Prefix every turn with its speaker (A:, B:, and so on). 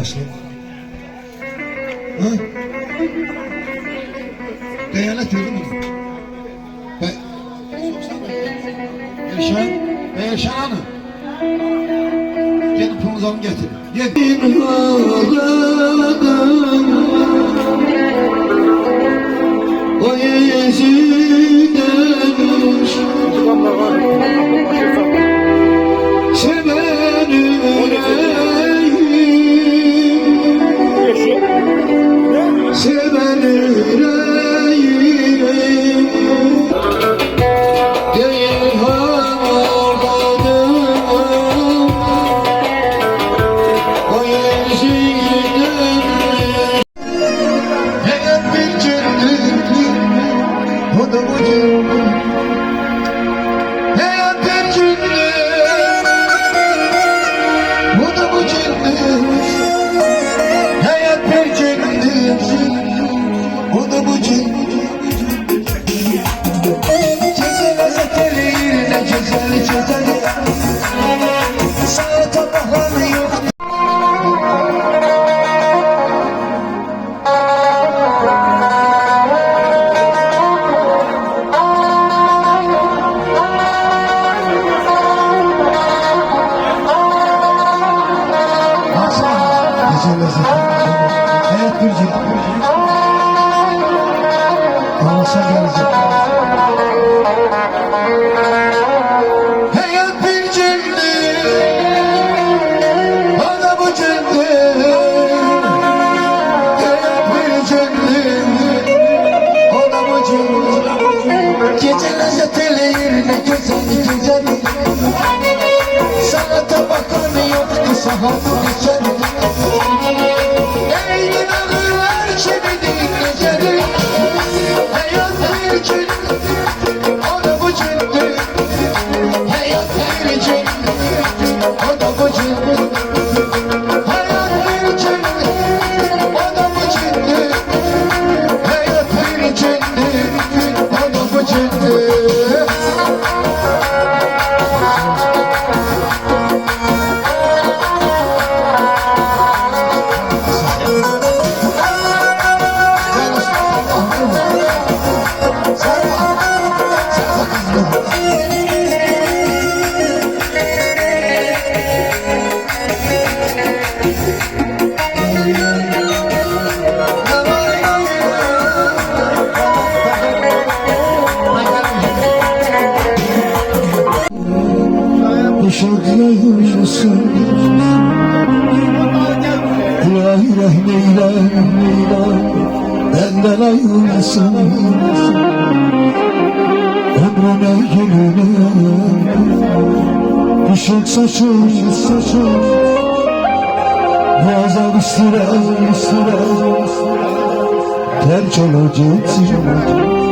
A: yaşlı. Ha? Deyalet gördün mü? Yaşan Hanım. Gelin pulumuzu alın getirin. Getirin. O yezidemiş seven yüreğim, seven yüreğim değil harmanım. O yezidemiş hayat bir cennet, o da bu cennet. Hayat bir cennet, bu da bu cennet. Hayat bir cennet, bu da bu cennet. Cezene zetelerine cezeli cezeli, sana tabakları yok. Hayat bir cennet. Ağlasın gelecek. Hayat bir cennet, bana bu cennet. Hayat bir cennet, bana bu cennet. Gece lezzetli yerine güzeli güzeli, sana tabakanı yoktu sahanın içeri. Eğlen ağırlar çevirdik geceli. Hayat bir cennet, o da bu cennet. Hayat bir cennet, o da bu cennet. Hayat bir cennet, o da bu cennet. Hayat bir cennet, o da bu cennet. Uşaklayırsın Kulağı rahmeyle benden ayrılsın. Ömrüne gelene ışık saçır Boğazan üstüne ter çalacaksın.